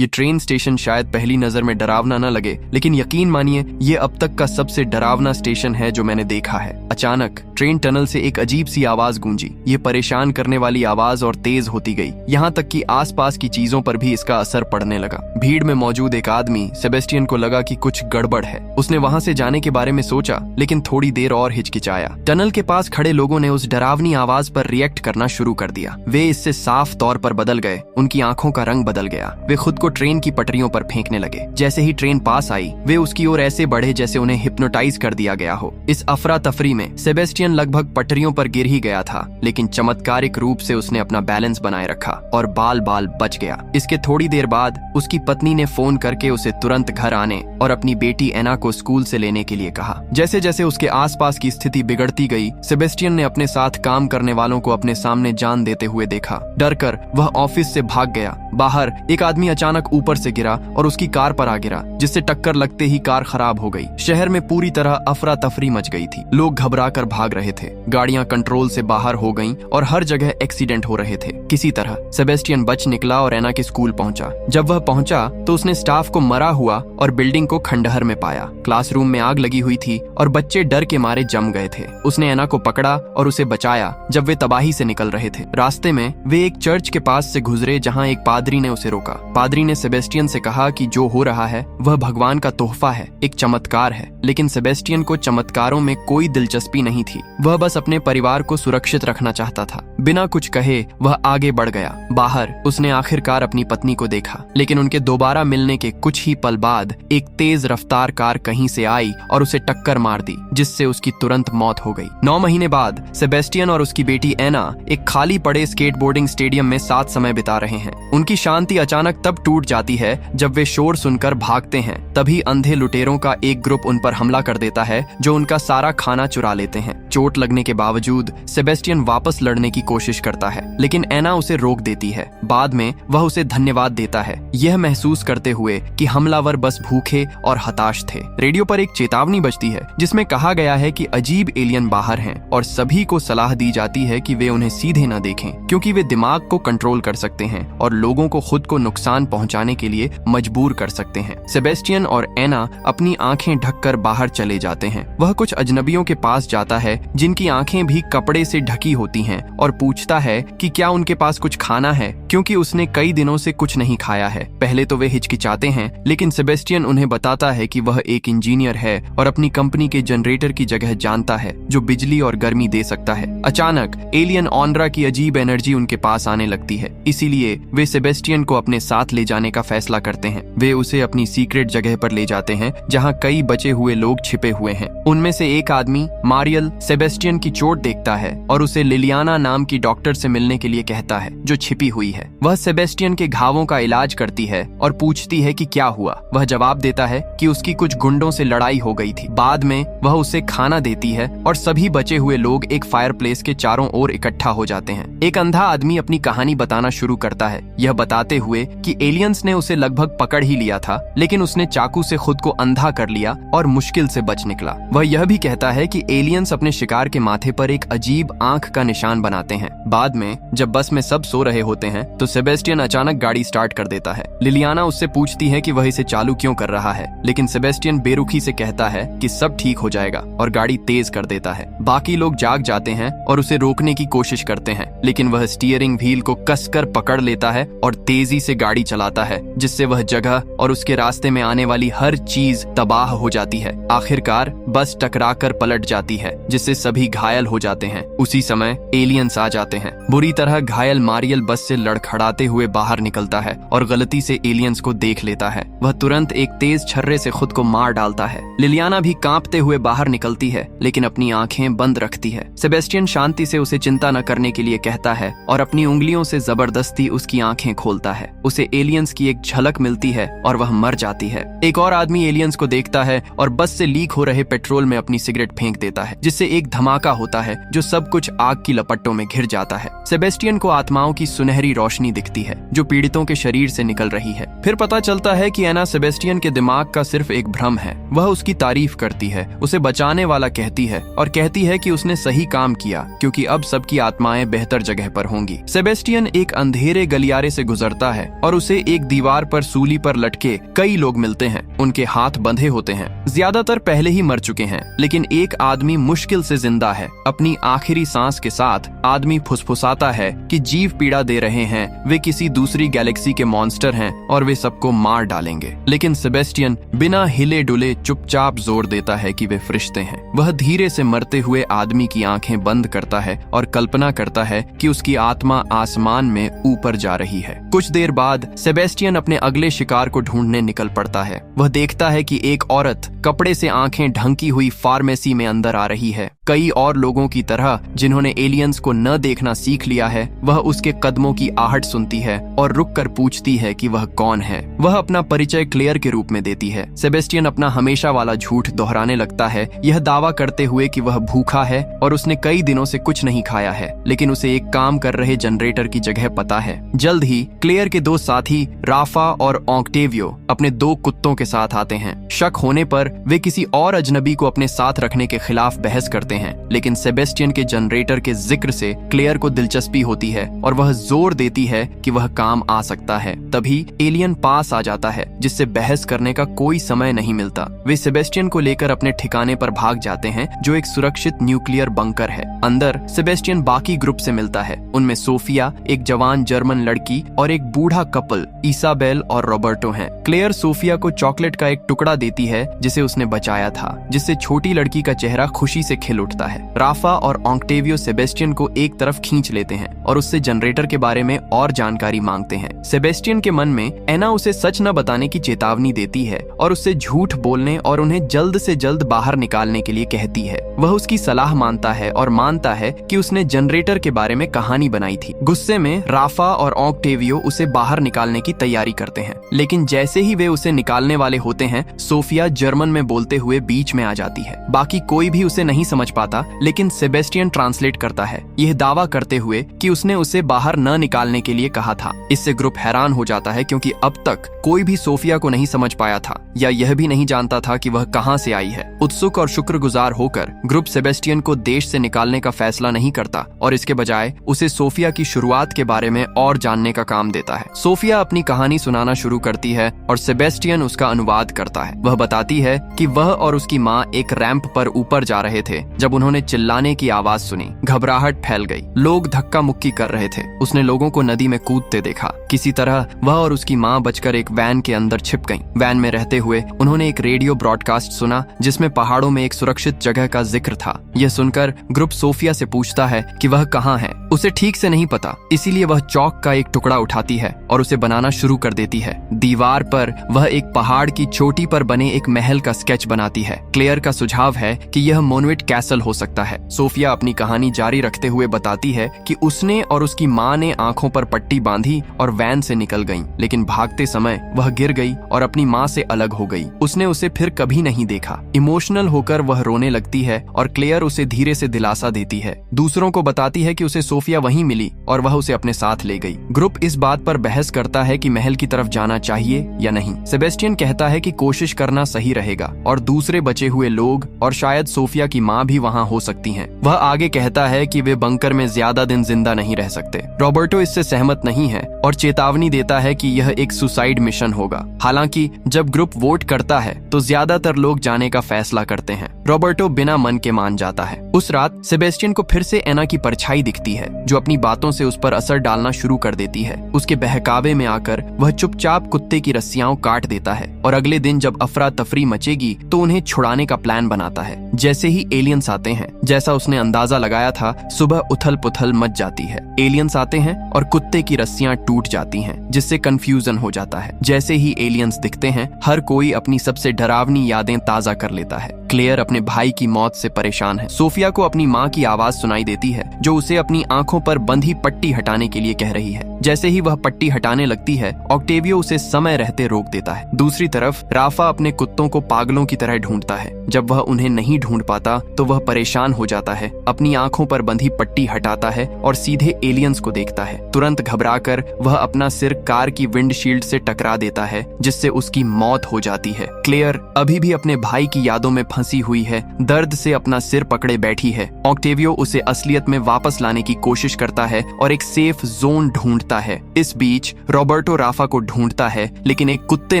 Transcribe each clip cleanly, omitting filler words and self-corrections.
ये train station शायद पहली नजर में डरावना न लगे, लेकिन यकीन मानिए ये अब तक का सबसे डरावना स्टेशन है जो मैंने देखा है। अचानक ट्रेन टनल से एक अजीब सी आवाज गूंजी। ये परेशान करने वाली आवाज और तेज होती गई, यहाँ तक कि आसपास की चीजों पर भी इसका असर पड़ने लगा। भीड़ में मौजूद एक आदमी सेबेस्टियन को लगा कि कुछ गड़बड़ है। उसने वहां से जाने के बारे में सोचा, लेकिन थोड़ी देर और हिचकिचाया। टनल के पास खड़े लोगों ने उस डरावनी आवाज पर रिएक्ट करना शुरू कर दिया। वे इससे साफ तौर पर बदल गए। उनकी आंखों का रंग बदल गया। वे खुद को ट्रेन की पटरियों पर फेंकने लगे। जैसे ही ट्रेन पास आई, वे उसकी ओर ऐसे बढ़े जैसे उन्हें हिप्नोटाइज कर दिया गया हो। इस अफरा तफरी में सेबेस्टियन लगभग पटरियों पर गिर ही गया था, लेकिन चमत्कारिक रूप से उसने अपना बैलेंस बनाए रखा और बाल बाल बच गया। इसके थोड़ी देर बाद उसकी पत्नी ने फोन करके उसे तुरंत घर आने और अपनी बेटी एना को स्कूल से लेने के लिए कहा। जैसे जैसे उसके आसपास की स्थिति बिगड़ती गई, सेबेस्टियन ने अपने साथ काम करने वालों को अपने सामने जान देते हुए देखा। डरकर वह ऑफिस से भाग गया। बाहर एक आदमी अचानक ऊपर से गिरा और उसकी कार पर आ गिरा, जिससे टक्कर लगते ही कार खराब हो गई। शहर में पूरी तरह अफरा तफरी मच गई थी। लोग घबराकर भाग रहे थे। गाड़ियां कंट्रोल से बाहर हो गईं और हर जगह एक्सीडेंट हो रहे थे। किसी तरह सेबेस्टियन बच निकला और एना के स्कूल पहुंचा। जब वह पहुंचा तो उसने स्टाफ को मरा हुआ और बिल्डिंग को खंडहर में पाया। क्लासरूम में आग लगी हुई थी और बच्चे डर के मारे जम गए थे। उसने एना को पकड़ा और उसे बचाया जब वे तबाही से निकल रहे थे। रास्ते में वे एक चर्च के पास से गुजरे जहां एक पादरी ने उसे रोका। पादरी ने सेबेस्टियन से कहा कि जो हो रहा है वह भगवान का तोहफा है, एक चमत्कार है। लेकिन सेबेस्टियन को चमत्कारों में कोई दिलचस्पी नहीं थी। वह बस अपने परिवार को सुरक्षित रखना चाहता था। बिना कुछ कहे वह आगे बढ़ गया। बाहर उसने आखिरकार अपनी पत्नी को देखा, लेकिन उनके दोबारा मिलने के कुछ ही पल बाद एक तेज रफ्तार कार कहीं से आई और उसे टक्कर मार दी, जिससे उसकी तुरंत मौत हो गई। 9 महीने बाद सेबेस्टियन और उसकी बेटी एना एक खाली पड़े स्केटबोर्डिंग स्टेडियम में साथ समय बिता रहे हैं। उनकी शांति अचानक तब टूट जाती है जब वे शोर सुनकर भागते हैं। तभी अंधे लुटेरों का एक ग्रुप उन पर हमला कर देता है, जो उनका सारा खाना चुरा लेते हैं। चोट लगने के बावजूद सेबेस्टियन वापस लड़ने की कोशिश करता है, लेकिन एना उसे रोक देती है। बाद में वह उसे धन्यवाद देता है, यह महसूस करते हुए कि हमलावर बस भूखे और हताश थे। रेडियो पर एक चेतावनी बजती है जिसमें कहा गया है कि अजीब एलियन बाहर हैं और सभी को सलाह दी जाती है कि वे उन्हें सीधे न देखें, क्योंकि वे दिमाग को कंट्रोल कर सकते हैं और लोगों को खुद को नुकसान पहुंचाने के लिए मजबूर कर सकते हैं। सेबेस्टियन और एना अपनी आंखें ढककर बाहर चले जाते हैं। वह कुछ अजनबियों के पास जाता है जिनकी आंखें भी कपड़े से ढकी होती हैं और पूछता है कि क्या उनके पास कुछ खाना है, क्योंकि उसने कई दिनों से कुछ नहीं खाया है। पहले तो वे हिचकिचाते हैं, लेकिन सेबेस्टियन उन्हें बताता है कि वह एक इंजीनियर है और अपनी कंपनी के जनरेटर की जगह जानता है जो बिजली और गर्मी दे सकता है। अचानक एलियन ऑनरा की अजीब एनर्जी उनके पास आने लगती है, इसीलिए वे सेबेस्टियन को अपने साथ ले जाने का फैसला करते हैं। वे उसे अपनी सीक्रेट जगह पर ले जाते हैं जहां कई बचे हुए लोग छिपे हुए हैं। उनमें से एक आदमी मारियल सेबेस्टियन की चोट देखता है और उसे लिलियाना नाम की डॉक्टर से मिलने के लिए कहता है, जो छिपी हुई है। वह सेबेस्टियन के घावों का इलाज करती है और पूछती है कि क्या हुआ। वह जवाब देता है कि उसकी कुछ गुंडों से लड़ाई हो गई थी। बाद में वह उसे खाना देती है और सभी बचे हुए लोग एक फायरप्लेस के चारों ओर इकट्ठा हो जाते हैं। एक अंधा आदमी अपनी कहानी बताना शुरू करता है, यह बताते हुए कि एलियंस ने उसे लगभग पकड़ ही लिया था, लेकिन उसने चाकू से खुद को अंधा कर लिया और मुश्किल से बच निकला। वह यह भी कहता है कि एलियंस अपने शिकार के माथे पर एक अजीब आंख का निशान बनाते हैं। बाद में जब बस में सब सो रहे होते हैं तो सेबेस्टियन अचानक गाड़ी स्टार्ट कर देता है। लिलियाना उससे पूछती है कि वह इसे चालू क्यों कर रहा है, लेकिन सेबेस्टियन बेरुखी से कहता है कि सब ठीक हो जाएगा और गाड़ी तेज कर देता है। बाकी लोग जाग जाते हैं और उसे रोकने की कोशिश करते हैं, लेकिन वह स्टीयरिंग व्हील को कसकर पकड़ लेता है और तेजी से गाड़ी चलाता है, जिससे वह जगह और उसके रास्ते में आने वाली हर चीज तबाह हो जाती है। आखिरकार बस टकराकर पलट जाती है, जिससे सभी घायल हो जाते हैं। उसी समय एलियंस आ जाते हैं। बुरी तरह घायल मारियल बस से लड़खड़ाते हुए बाहर निकलता है और गलती से एलियंस को देख लेता है। वह तुरंत एक तेज छर्रे से खुद को मार डालता है। लिलियाना भी कांपते हुए बाहर निकलती है, लेकिन अपनी आंखें बंद रखती है। सेबेस्टियन शांति से उसे चिंता न करने के लिए कहता है और अपनी उंगलियों से जबरदस्ती उसकी आंखें खोलता है। उसे एलियंस की एक झलक मिलती है और वह मर जाती है। एक और आदमी एलियंस को देखता है और बस से लीक हो रहे पेट्रोल में अपनी सिगरेट फेंक देता है, जिससे एक धमाका होता है जो सब कुछ आग की लपटों में घिर जाता है। सेबेस्टियन को आत्माओं की सुनहरी रोशनी दिखती है जो पीड़ितों के शरीर से निकल रही है। फिर पता चलता है कि एना सेबेस्टियन के दिमाग का सिर्फ एक भ्रम है। वह उसकी तारीफ करती है, उसे बचाने वाला कहती है और कहती है कि उसने सही काम किया क्योंकि अब सबकी आत्माएं बेहतर जगह पर होंगी। सेबेस्टियन एक अंधेरे गलियारे से गुजरता है और उसे एक दीवार पर सूली पर लटके कई लोग मिलते हैं। उनके हाथ बंधे होते हैं, ज्यादातर पहले ही मर चुके हैं, लेकिन एक आदमी मुश्किल से जिंदा है। अपनी आखिरी सांस के साथ आदमी फुसफुसाता है कि जीव पीड़ा दे रहे हैं, वे किसी दूसरी गैलेक्सी के मॉन्स्टर हैं और वे सबको मार डालेंगे। लेकिन सेबेस्टियन बिना हिले डुले चुपचाप जोर देता है कि वे फरिश्ते हैं। वह धीरे से मरते हुए आदमी की आंखें बंद करता है और कल्पना करता है कि उसकी आत्मा आसमान में ऊपर जा रही है। कुछ देर बाद सेबेस्टियन अपने अगले शिकार को ढूंढने निकल पड़ता है। वह देखता है कि एक औरत कपड़े से आंखें ढंकी हुई फार्मेसी में अंदर आ रही है। कई और लोगों की तरह जिन्होंने एलियंस को न देखना सीख लिया है, वह उसके कदमों की आहट सुनती है और रुक कर पूछती है कि वह कौन है। वह अपना परिचय क्लेयर के रूप में देती है। सेबेस्टियन अपना हमेशा वाला झूठ दोहराने लगता है, यह दावा करते हुए कि वह भूखा है और उसने कई दिनों से कुछ नहीं खाया है, लेकिन उसे एक काम कर रहे जनरेटर की जगह पता है। जल्द ही क्लेयर के दो साथी राफा और ऑक्टेवियो अपने दो कुत्तों के साथ आते हैं। शक होने पर वे किसी और अजनबी को अपने साथ रखने के खिलाफ बहस करते हैं, लेकिन सेबेस्टियन के जनरेटर के जिक्र से क्लेयर को दिलचस्पी होती है और वह जोर देती है कि वह काम आ सकता है। तभी एलियन पास आ जाता है, जिससे बहस करने का कोई समय नहीं मिलता। वे सेबेस्टियन को लेकर अपने ठिकाने पर भाग जाते हैं, जो एक सुरक्षित न्यूक्लियर बंकर है। अंदर सेबेस्टियन बाकी ग्रुप से मिलता है। उनमें सोफिया, एक जवान जर्मन लड़की और एक बूढ़ा कपल इसाबेल और रॉबर्टो हैं। क्लेयर सोफिया को चॉकलेट का एक टुकड़ा देती है जिसे उसने बचाया था, जिससे छोटी लड़की का चेहरा खुशी से खिल उठता है। राफा और ऑक्टेवियो सेबेस्टियन को एक तरफ खींच लेते हैं और उससे जनरेटर के बारे में और जानकारी मांगते हैं। सेबेस्टियन के मन में एना उसे सच न बताने की चेतावनी देती है और उससे झूठ बोलने और उन्हें जल्द से जल्द बाहर निकालने के लिए कहती है। वह उसकी सलाह मानता है और मानता है कि उसने जनरेटर के बारे में कहानी बनाई थी। गुस्से में राफा और ऑक्टेवियो उसे बाहर निकालने की तैयारी करते हैं, लेकिन जैसे ही वे उसे निकालने वाले होते हैं, सोफिया जर्मन में बोलते हुए बीच में आ जाती है। बाकी कोई भी उसे नहीं समझ पाता, लेकिन सेबेस्टियन ट्रांसलेट करता है, यह दावा करते हुए कि उसने उसे बाहर न निकालने के लिए कहा था। इससे ग्रुप हैरान हो जाता है क्योंकि अब तक कोई भी सोफिया को नहीं समझ पाया था या यह भी नहीं जानता था कि वह कहां से आई है। उत्सुक और शुक्रगुजार होकर ग्रुप सेबेस्टियन को देश से निकालने का फैसला नहीं करता और इसके बजाय उसे सोफिया की शुरुआत के बारे में और जानने का काम देता है। सोफिया अपनी कहानी सुनाना शुरू करती है और सेबेस्टियन उसका अनुवाद करता है। वह बताती है कि वह और उसकी माँ एक रैंप पर ऊपर जा रहे थे जब उन्होंने चिल्लाने की आवाज सुनी। घबराहट फैल गई, लोग धक्का मुक्की कर रहे थे। उसने लोगों को नदी में कूदते देखा। किसी तरह वह और उसकी माँ बचकर एक वैन के अंदर छिप गईं। वैन में रहते हुए उन्होंने एक रेडियो ब्रॉडकास्ट सुना जिसमें पहाड़ों में एक सुरक्षित जगह का जिक्र था। यह सुनकर ग्रुप सोफिया से पूछता है कि वह कहाँ है। उसे ठीक से नहीं पता, इसीलिए वह चौक का एक टुकड़ा उठाती है और उसे बनाना शुरू कर देती है। दीवार पर वह एक पहाड़ की चोटी पर बने एक महल का स्केच बनाती है। क्लेयर का सुझाव है कि यह मोनविट कैसल हो सकता है। सोफिया अपनी कहानी जारी रखते हुए बताती है कि उसने और उसकी माँ ने आंखों पर पट्टी बांधी और वैन से निकल गईं, लेकिन भागते समय वह गिर गई और अपनी माँ से अलग हो गई। उसने उसे फिर कभी नहीं देखा। इमोशनल होकर वह रोने लगती है और क्लेयर उसे धीरे से दिलासा देती है। दूसरों को बताती है कि उसे सोफिया वहीं मिली और वह उसे अपने साथ ले गई। ग्रुप इस बात पर बहस करता है कि महल की तरफ जाना चाहिए या नहीं। सेबेस्टियन कहता है कि कोशिश करना सही रहेगा और दूसरे बचे हुए लोग और शायद सोफिया की माँ भी वहाँ हो सकती हैं। वह आगे कहता है कि वे बंकर में ज्यादा दिन जिंदा नहीं रह सकते। रॉबर्टो इससे सहमत नहीं है और चेतावनी देता है कि यह एक सुसाइड मिशन होगा। हालांकि जब ग्रुप वोट करता है तो ज्यादातर लोग जाने का फैसला करते हैं। रॉबर्टो बिना मन के मान जाता है। उस रात सेबेस्टियन को फिर से एना की परछाई दिखती है जो अपनी बातों से उस पर असर डालना शुरू कर देती है। उसके बहकावे में आकर वह चुपचाप कुत्ते की रस्सियां काट देता है और अगले दिन जब अफरा तफरी मचेगी तो उन्हें छुड़ाने का प्लान बनाता है। जैसे ही एलियंस आते हैं, जैसा उसने अंदाजा लगाया था, सुबह उथल पुथल मच जाती है। एलियंस आते हैं और कुत्ते की रस्सियां टूट जाती हैं, जिससे कंफ्यूजन हो जाता है। जैसे ही एलियंस दिखते हैं, हर कोई अपनी सबसे डरावनी यादें ताजा कर लेता है। है। क्लेयर अपने भाई की मौत से परेशान है। सोफिया को अपनी माँ की आवाज सुनाई देती है जो उसे अपनी आंखों पर बंधी पट्टी हटाने के लिए कह रही है। जैसे ही वह पट्टी हटाने लगती है, ऑक्टेवियो उसे समय रहते रोक देता है। दूसरी तरफ राफा अपने कुत्तों को पागलों की तरह ढूंढता है। जब वह उन्हें नहीं ढूंढ पाता तो वह परेशान हो जाता है, अपनी आंखों पर बंधी पट्टी हटाता है और सीधे एलियंस को देखता है। तुरंत घबराकर वह अपना सिर कार की विंडशील्ड से टकरा देता है, जिससे उसकी मौत हो जाती है। क्लेयर अभी भी अपने भाई की यादों में फंसी हुई है, दर्द से अपना सिर पकड़े बैठी है। ऑक्टेवियो उसे असलियत में वापस लाने की कोशिश करता है और एक सेफ जोन ढूंढता है। इस बीच रॉबर्टो राफा को ढूंढता है, लेकिन एक कुत्ते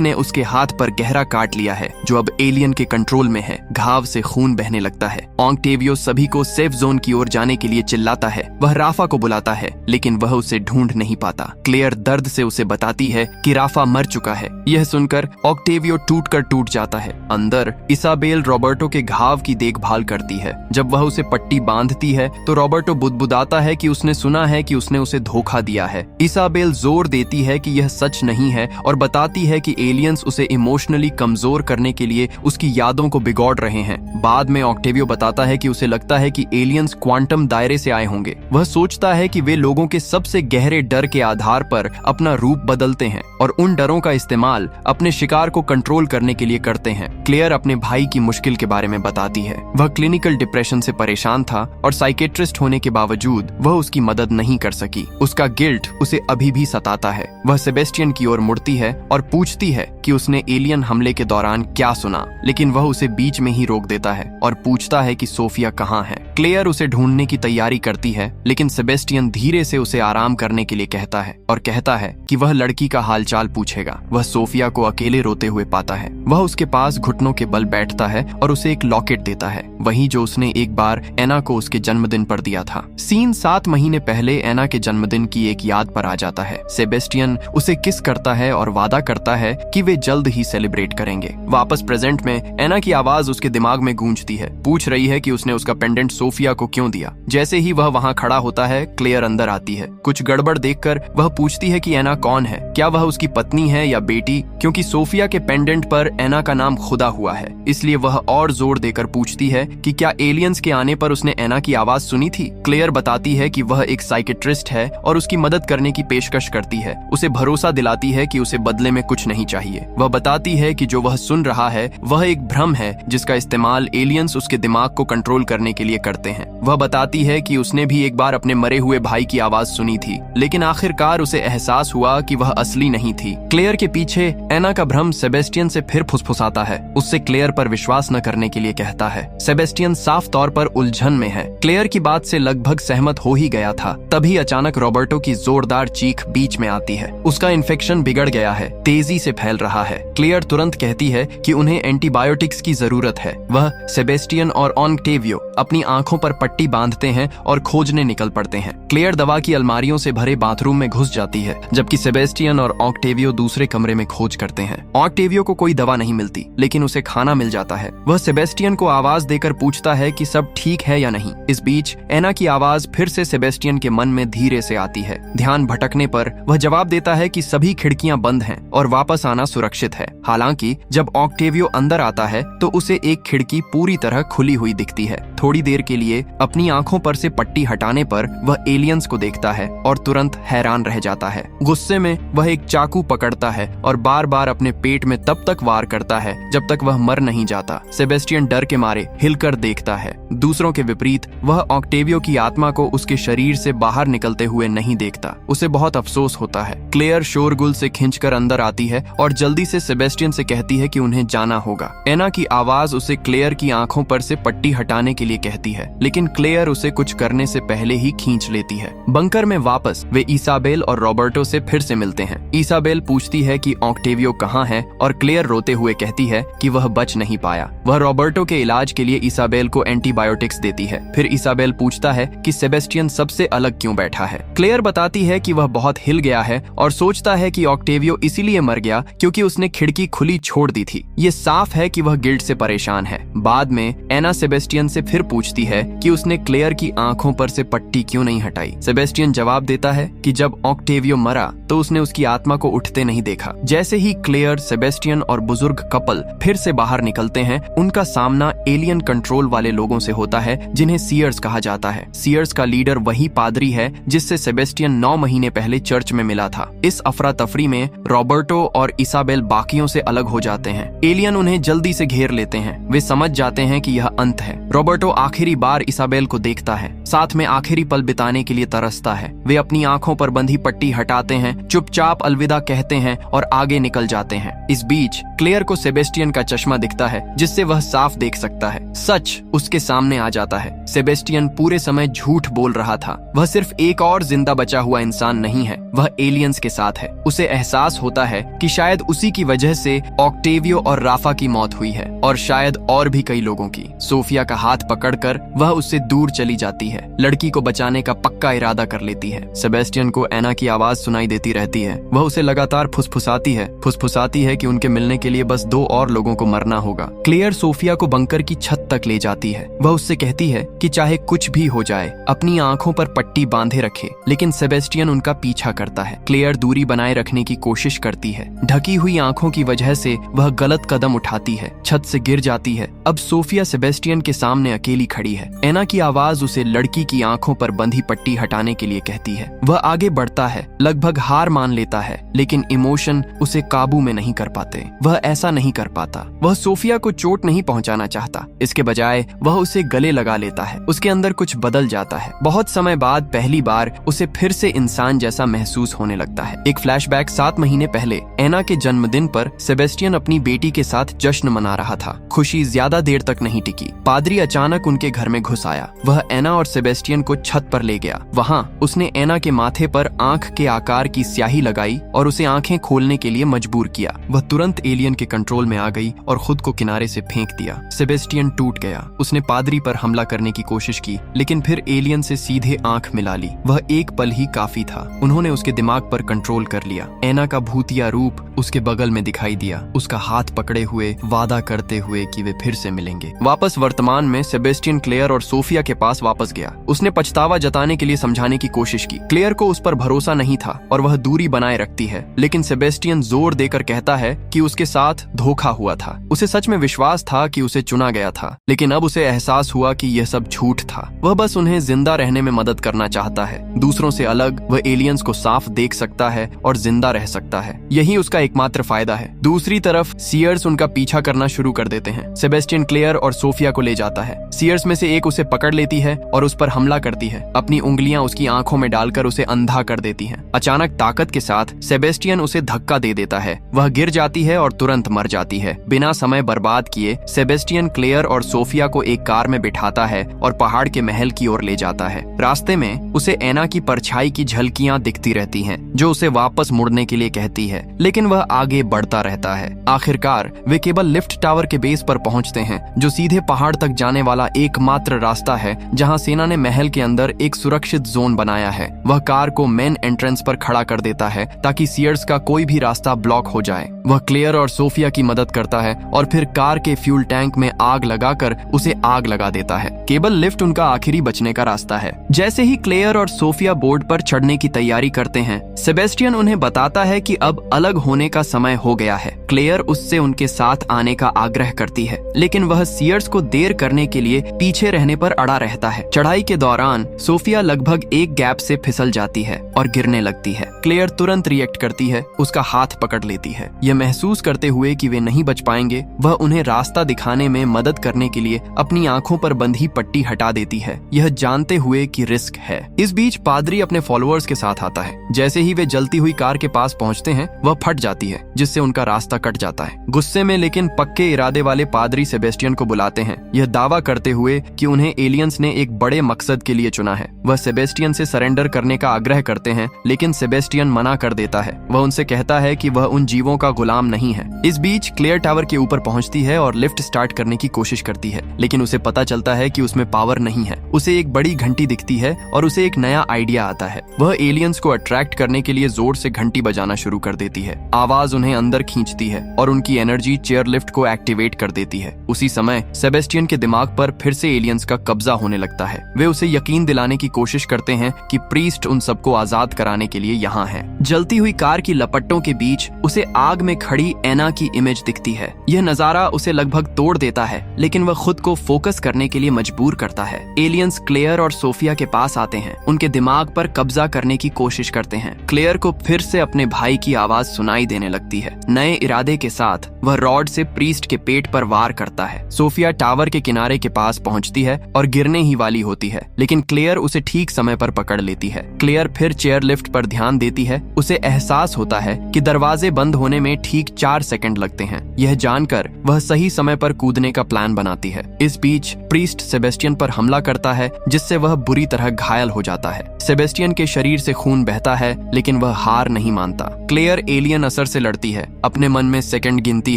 ने उसके हाथ पर गहरा काट लिया है, जो अब एलियन के कंट्रोल में है। घाव से खून बहने लगता है। ऑक्टेवियो सभी को सेफ जोन की ओर जाने के लिए चिल्लाता है। वह राफा को बुलाता है, लेकिन वह उसे ढूंढ नहीं पाता। क्लेयर दर्द से उसे बताती है कि राफा मर चुका है। यह सुनकर ऑक्टेवियो टूट जाता है। अंदर इसाबेल रॉबर्टो के घाव की देखभाल करती है। जब वह उसे पट्टी बांधती है तो रॉबर्टो बुदबुदाता है कि उसने सुना है कि उसने उसे धोखा दिया है। इसाबेल जोर देती है कि यह सच नहीं है और बताती है कि एलियंस उसे इमोशनली कमजोर करने के लिए उसकी यादों को बिगोड़ रहे हैं। बाद में ऑक्टेवियो बताता है कि उसे लगता है कि एलियंस क्वांटम दायरे से आए होंगे। वह सोचता है कि वे लोगों के सबसे गहरे डर के आधार पर अपना रूप बदलते हैं और उन डरों का इस्तेमाल अपने शिकार को कंट्रोल करने के लिए करते हैं। क्लेयर अपने भाई की मुश्किल के बारे में बताती है। वह क्लिनिकल डिप्रेशन से परेशान था और साइकेट्रिस्ट होने के बावजूद वह उसकी मदद नहीं कर सकी। उसका गिल्ट उसे अभी भी सताता है। वह सेबेस्टियन की ओर मुड़ती है और पूछती है कि उसने एलियन हमले के दौरान क्या सुना, लेकिन वह उसे बीच में ही रोक देता है और पूछता है कि सोफिया कहाँ है। क्लेयर उसे ढूंढने की तैयारी करती है, लेकिन सेबेस्टियन धीरे से उसे आराम करने के लिए कहता है और कहता है कि वह लड़की का हालचाल पूछेगा। वह सोफिया को अकेले रोते हुए पाता है। वह उसके पास घुटनों के बल बैठता है और उसे एक लॉकेट देता है, वही जो उसने एक बार एना को उसके जन्मदिन पर दिया था। सीन 7 महीने पहले एना के जन्मदिन की एक याद पर आ जाता है। सेबेस्टियन उसे किस करता है और वादा करता है कि वे जल्द ही सेलिब्रेट करेंगे। वापस प्रेजेंट में एना की आवाज उसके दिमाग में गूंजती है, पूछ रही है कि उसने उसका पेंडेंट सोफिया को क्यों दिया। जैसे ही वह वहां खड़ा होता है, क्लेयर अंदर आती है। कुछ गड़बड़ देखकर वह पूछती है कि एना कौन है, क्या वह उसकी पत्नी है या बेटी, क्योंकि सोफिया के पेंडेंट पर एना का नाम खुदा हुआ है। इसलिए वह और जोर देकर पूछती है कि क्या एलियंस के आने पर उसने एना की आवाज सुनी थी। क्लेयर बताती है कि वह एक साइकेट्रिस्ट है और उसकी मदद करने की पेशकश करती है। उसे भरोसा दिलाती है कि उसे बदले में कुछ नहीं चाहिए। वह बताती है कि जो वह सुन रहा है वह एक भ्रम है, जिसका इस्तेमाल एलियंस उसके दिमाग को कंट्रोल करने के लिए करते हैं। वह बताती है कि उसने भी एक बार अपने मरे हुए भाई की आवाज सुनी थी, लेकिन आखिरकार उसे एहसास हुआ कि वह असली नहीं थी। क्लेयर के पीछे एना का भ्रम सेबेस्टियन से फिर फुसफुसाता है, उससे क्लेयर पर विश्वास न करने के लिए कहता है। सेबेस्टियन साफ तौर पर उलझन में है। क्लेयर की बात से लगभग सहमत हो ही गया था, तभी अचानक रॉबर्टो की जोरदार चीख बीच में आती है। उसका इन्फेक्शन बिगड़ गया है, तेजी से फैल रहा है। क्लेयर तुरंत कहती है कि उन्हें एंटीबायोटिक्स की जरूरत है। वह, सेबेस्टियन और ऑक्टेवियो अपनी आंखों पर पट्टी बांधते हैं और खोजने निकल पड़ते हैं। क्लेयर दवा की अलमारियों से भरे बाथरूम में घुस जाती है, जबकि सेबेस्टियन और ऑक्टेवियो दूसरे कमरे में खोज करते हैं। ऑक्टेवियो को कोई दवा नहीं मिलती, लेकिन उसे खाना मिल जाता है। वह सेबेस्टियन को आवाज देकर पूछता है कि सब ठीक है या नहीं। इस बीच एना की आवाज फिर से सेबेस्टियन के मन में धीरे से आती है। ध्यान भटकने पर वह जवाब देता है कि सभी खिड़कियां बंद हैं और वापस आना सुरक्षित है। हालांकि जब ऑक्टेवियो अंदर आता है तो उसे एक खिड़की पूरी तरह खुली हुई दिखती है। थोड़ी देर के लिए अपनी आंखों पर से पट्टी हटाने पर वह एलियंस को देखता है और तुरंत हैरान रह जाता है। गुस्से में वह एक चाकू पकड़ता है और बार बार अपने पेट में तब तक वार करता है जब तक वह मर नहीं जाता। सेबेस्टियन डर के मारे हिलकर देखता है। दूसरों के विपरीत वह ऑक्टेवियो की आत्मा को उसके शरीर से बाहर निकलते हुए नहीं देखता। उसे बहुत अफसोस होता है। क्लेयर शोरगुल से खींचकर अंदर आती है और जल्दी से सेबेस्टियन से कहती है कि उन्हें जाना होगा। एना की आवाज उसे क्लेयर की आंखों पर से पट्टी हटाने के लिए कहती है, लेकिन क्लेयर उसे कुछ करने से पहले ही खींच लेती है। बंकर में वापस वे इसाबेल और रॉबर्टो से फिर से मिलते हैं। इसाबेल पूछती है कि ऑक्टेवियो कहाँ है और क्लेयर रोते हुए कहती है कि वह बच नहीं पाया। वह रॉबर्टो के इलाज के लिए इसाबेल को एंटीबायोटिक्स देती है। फिर इसाबेल पूछता है कि सेबेस्टियन सबसे अलग क्यों बैठा है। क्लेयर बताती है कि वह बहुत हिल गया है और सोचता है कि ऑक्टेवियो इसीलिए मर गया क्योंकि उसने खिड़की खुली छोड़ दी थी। ये साफ है कि वह गिल्ट से परेशान है। बाद में एना सेबेस्टियन से फिर पूछती है है कि उसने क्लेयर की आंखों पर से पट्टी क्यों नहीं हटाई। सेबेस्टियन जवाब देता है कि जब ऑक्टेवियो मरा तो उसने उसकी आत्मा को उठते नहीं देखा। जैसे ही क्लेयर, सेबेस्टियन और बुजुर्ग कपल फिर से बाहर निकलते हैं, उनका सामना एलियन कंट्रोल वाले लोगों से होता है जिन्हें सीयर्स कहा जाता है। सीयर्स का लीडर वही पादरी है जिससे सेबेस्टियन 9 महीने पहले चर्च में मिला था। इस अफरा तफरी में रॉबर्टो और इसाबेल बाकियों से अलग हो जाते हैं। एलियन उन्हें जल्दी से घेर लेते हैं। वे समझ जाते हैं कि यह अंत है। रॉबर्टो आखिरी बार इसाबेल को देखता है, साथ में आखिरी पल बिताने के लिए तरसता है। वे अपनी आंखों पर बंधी पट्टी हटाते हैं, चुपचाप अलविदा कहते हैं और आगे निकल जाते हैं। इस बीच क्लेयर को सेबेस्टियन का चश्मा दिखता है जिससे वह साफ देख सकता है। सच उसके सामने आ जाता है। सेबेस्टियन पूरे समय झूठ बोल रहा था। वह सिर्फ एक और जिंदा बचा हुआ इंसान नहीं है, वह एलियंस के साथ है। उसे एहसास होता है कि शायद उसी की वजह से ऑक्टेवियो और राफा की मौत हुई है और शायद और भी कई लोगों की। सोफिया का हाथ पकड़कर वह उससे दूर चली जाती है। लड़की को बचाने का पक्का इरादा कर लेती है। सेबेस्टियन को एना की आवाज सुनाई देती रहती है। वह उसे लगातार फुसफुसाती है कि उनके मिलने के लिए बस 2 और लोगों को मरना होगा। क्लेयर सोफिया को बंकर की छत तक ले जाती है। वह उससे कहती है कि चाहे कुछ भी हो जाए, अपनी आंखों पर पट्टी बांधे रखे, लेकिन सेबेस्टियन उनका पीछा करता है। क्लेयर दूरी बनाए रखने की कोशिश करती है। ढकी हुई आंखों की वजह से वह गलत कदम उठाती है, छत से गिर जाती है। अब सोफिया सेबेस्टियन के सामने अकेली खड़ी है। एना की आवाज उसे लड़की की आंखों पर बंधी पट्टी हटाने के लिए कहती है। वह आगे बढ़ता है, लगभग हार मान लेता है, लेकिन इमोशन उसे काबू में नहीं कर पाते। वह ऐसा नहीं कर पाता। वह सोफिया को चोट नहीं पहुंचाना चाहता, इसके बजाय वह उसे गले लगा लेता है। उसके अंदर कुछ बदल जाता है। बहुत समय बाद पहली बार उसे फिर से इंसान जैसा महसूस होने लगता है। एक फ्लैशबैक 7 महीने पहले एना के जन्मदिन पर सेबेस्टियन अपनी बेटी के साथ जश्न मना रहा था। खुशी ज्यादा देर तक नहीं टिकी। पादरी अचानक उनके घर में घुस आया। वह एना और सेबेस्टियन को छत पर ले गया। वहां उसने एना के माथे पर आंख के आकार की स्याही लगाई और उसे आंखें खोलने के लिए मजबूर किया। वह तुरंत एलियन के कंट्रोल में आ गई और खुद को किनारे से फेंक दिया। सेबेस्टियन टूट गया। उसने पादरी पर हमला करने की कोशिश की, लेकिन फिर एलियन से सीधे आंख मिला ली। वह एक पल ही काफी था। उन्होंने उसके दिमाग पर कंट्रोल कर लिया। एना का भूतिया रूप उसके बगल में दिखाई दिया, उसका हाथ पकड़े हुए, वादा करते हुए कि वे फिर से मिलेंगे। वापस वर्तमान में सेबेस्टियन क्लेयर और सोफिया के पास वापस गया। उसने पछतावा जताने के लिए समझाने की कोशिश की। क्लेयर को उस पर भरोसा नहीं था और वह दूरी बनाए रखती है, लेकिन सेबेस्टियन जोर देकर कहता है कि उसके साथ धोखा हुआ था। उसे सच में विश्वास था कि उसे चुना गया था, लेकिन अब उसे एहसास हुआ कि यह सब झूठ था। वह बस उन्हें जिंदा रहने में मदद करना चाहता है। दूसरों से अलग वह एलियंस को साफ देख सकता है और जिंदा रह सकता है। यही उसका एकमात्र फायदा है। दूसरी तरफ सीयर्स उनका पीछा करना शुरू कर देते हैं। सेबेस्टियन क्लेयर और सोफिया को ले जाता है। सीयर्स में से एक उसे पकड़ लेती है और उस पर हमला करती है। अपनी उंगलियां उसकी आंखों में डालकर उसे अंधा कर देती हैं। अचानक ताकत के साथ सेबेस्टियन उसे धक्का दे देता है। वह गिर जाती है और तुरंत मर जाती है। बिना समय बर्बाद किए सेबेस्टियन क्लेयर और सोफिया को एक कार में बिठाता है और पहाड़ के महल की ओर ले जाता है। रास्ते में उसे एना की परछाई की झलकियां दिखती रहती हैं, जो उसे वापस मुड़ने के लिए कहती है, लेकिन वह आगे बढ़ता रहता है। आखिरकार वे केवल लिफ्ट टावर के बेस पर पहुंचते हैं, जो सीधे पहाड़ तक जाने वाला एकमात्र रास्ता है जहां सेना ने महल के अंदर एक सुरक्षित जोन बनाया है। वह कार को मेन एंट्रेंस पर खड़ा कर देता है ताकि सीयर्स का कोई भी रास्ता ब्लॉक हो जाए। वह क्लेयर और सोफिया की मदद करता है और फिर कार के फ्यूल टैंक में आग लगाकर उसे आग लगा देता है। केबल लिफ्ट उनका आखिरी बचने का रास्ता है। जैसे ही क्लेयर और सोफिया बोर्ड पर चढ़ने की तैयारी करते हैं, सेबेस्टियन उन्हें बताता है कि अब अलग होने का समय हो गया है। क्लेयर उससे उनके साथ आने का आग्रह करती है, लेकिन वह सीयर्स को देर करने के लिए पीछे रहने पर अड़ा रहता है। चढ़ाई के दौरान सोफिया लगभग एक गैप से फिसल जाती है और गिरने लगती है। क्लेयर तुरंत रिएक्ट करती है, उसका हाथ पकड़ लेती है। यह महसूस करते हुए कि वे नहीं बच पाएंगे, वह उन्हें रास्ता दिखाने में मदद करने के लिए अपनी आंखों पर बंधी पट्टी हटा देती है, यह जानते हुए कि रिस्क है। इस बीच पादरी अपने फॉलोअर्स के साथ आता है। जैसे ही वे जलती हुई कार के पास पहुंचते हैं, वह फट जाती है, जिससे उनका रास्ता कट जाता है। गुस्से में लेकिन पक्के इरादे वाले पादरी सेबेस्टियन को बुलाते हैं, यह दावा करते हुए कि उन्हें एलियंस ने एक बड़े मकसद के लिए चुना है। वह सेबेस्टियन से सरेंडर करने का आग्रह करते हैं, लेकिन सेबेस्टियन मना कर देता है। वह उनसे कहता है कि वह उन जीवों का गुलाम नहीं है। इस बीच क्लेयर टावर के ऊपर पहुंचती है और लिफ्ट स्टार्ट करने की कोशिश करती है, लेकिन उसे पता चलता है कि उसमें पावर नहीं है। उसे एक बड़ी घंटी दिखती है और उसे एक नया आइडिया आता है। वह एलियंस को अट्रैक्ट करने के लिए जोर से घंटी बजाना शुरू कर देती है। आवाज उन्हें अंदर खींचती है और उनकी एनर्जी चेयर लिफ्ट को एक्टिवेट कर देती है। उसी समय सेबेस्टियन के दिमाग पर फिर से एलियंस का कब्जा होने लगता है। वे उसे यकीन दिलाने की कोशिश करते हैं कि प्रीस्ट उन सबको आजाद कराने के लिए यहाँ है। जलती हुई कार की लपटों के बीच उसे आग में खड़ी एना की इमेज दिखती है। यह नजारा उसे लगभग तोड़ देता है, लेकिन वह खुद को फोकस करने के लिए मजबूर करता है। एलियंस क्लेयर और सोफिया के पास आते हैं, उनके दिमाग पर कब्जा करने की कोशिश करते हैं। क्लेयर को फिर से अपने भाई की आवाज सुनाई देने लगती है। नए इरादे के साथ वह रॉड से प्रीस्ट के पेट पर वार करता है। सोफिया टावर के किनारे के पास पहुंचती है और गिरने ही वाली होती है, लेकिन क्लेयर उसे ठीक समय पर पकड़ लेती है। क्लेयर फिर चेयर लिफ्ट पर ध्यान देती है। उसे एहसास होता है कि दरवाजे बंद होने में ठीक 4 सेकंड लगते हैं। यह जानकर वह सही समय पर कूदने का प्लान बनाती है। इस बीच प्रीस्ट सेबेस्टियन पर हमला करता है, जिससे वह बुरी तरह घायल हो जाता है। सेबेस्टियन के शरीर से खून बहता है, लेकिन वह हार नहीं मानता। क्लेयर एलियन असर से लड़ती है, अपने मन में सेकंड गिनती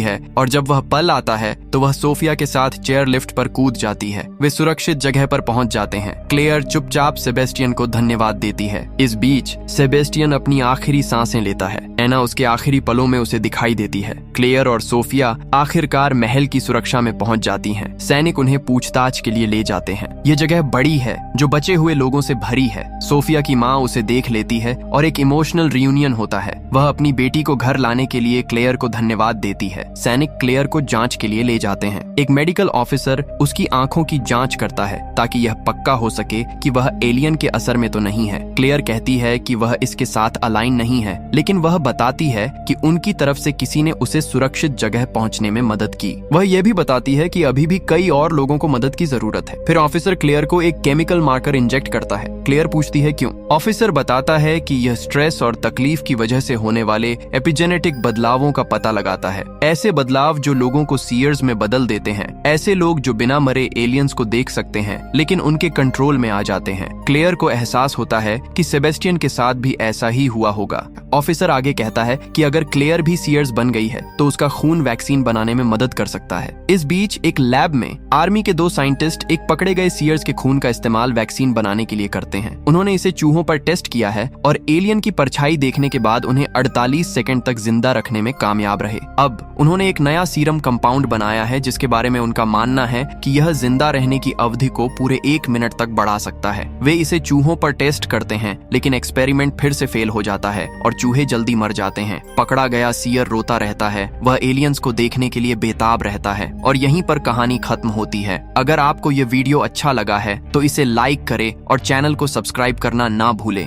है, और जब वह पल आता है तो वह सोफिया के साथ चेयर लिफ्ट पर कूद जाती है। वे सुरक्षित जगह पर पहुंच जाते हैं। क्लेयर चुपचाप सेबेस्टियन को धन्यवाद देती है। इस बीच सेबेस्टियन अपनी आखिरी सांसें लेता है। एना उसके आखिरी पलों में उसे दिखाई देती है। क्लेयर और सोफिया आखिरकार महल की सुरक्षा में पहुंच जाती हैं। सैनिक उन्हें पूछताछ के लिए ले जाते हैं। ये जगह बड़ी है, जो बचे हुए लोगों से भरी है। सोफिया की माँ उसे देख लेती है और एक इमोशनल रियूनियन होता है। वह अपनी बेटी को घर लाने के लिए क्लेयर को धन्यवाद देती है। सैनिक क्लेयर को जांच के लिए ले जाते हैं। एक मेडिकल ऑफिसर उसकी आंखों की जांच करता है ताकि यह पक्का हो सके कि वह एलियन के असर में तो नहीं है। क्लेयर कहती है कि वह इसके साथ अलाइन नहीं है, लेकिन वह बताती है कि उनकी तरफ से किसी ने उसे सुरक्षित जगह पहुंचने में मदद की। वह यह भी बताती है कि अभी भी कई और लोगों को मदद की जरूरत है। फिर ऑफिसर क्लेयर को एक केमिकल मार्कर इंजेक्ट करता है। क्लेयर पूछती है क्यों। ऑफिसर बताता है कि यह स्ट्रेस और तकलीफ की वजह से होने वाले एपिजेनेटिक बदलावों का पता लगाता है। ऐसे बदलाव जो लोगों को सीयर्स में बदल देते हैं। ऐसे लोग जो बिना मरे एलियंस को देख सकते हैं, लेकिन उनके कंट्रोल में आ जाते हैं। क्लेयर को एहसास होता है कि सेबेस्टियन के साथ भी ऐसा ही हुआ होगा। ऑफिसर आगे कहता है कि अगर क्लेयर भी सीयर्स बन गई है तो उसका खून वैक्सीन बनाने में मदद कर सकता है। इस बीच एक लैब में आर्मी के 2 साइंटिस्ट एक पकड़े गए सीयर्स के खून का इस्तेमाल वैक्सीन बनाने के लिए करते हैं। उन्होंने इसे चूहों पर टेस्ट किया है और एलियन की परछाई देखने के बाद उन्हें 48 सेकंड तक जिंदा रखने में कामयाब रहे। अब उन्होंने एक नया सीरम कंपाउंड बनाया है, जिसके बारे में उनका मानना है कि यह जिंदा रहने की अवधि को पूरे 1 मिनट तक बढ़ा सकता है। वे इसे चूहों पर टेस्ट करते हैं, लेकिन एक्सपेरिमेंट फिर से फेल हो जाता है और चूहे जल्दी मर जाते हैं। पकड़ा गया सीयर रोता रहता है। वह एलियंस को देखने के लिए बेताब रहता है और यहीं पर कहानी खत्म होती है। अगर आपको यह वीडियो अच्छा लगा है तो इसे लाइक करें और चैनल को सब्सक्राइब करना ना भूलें।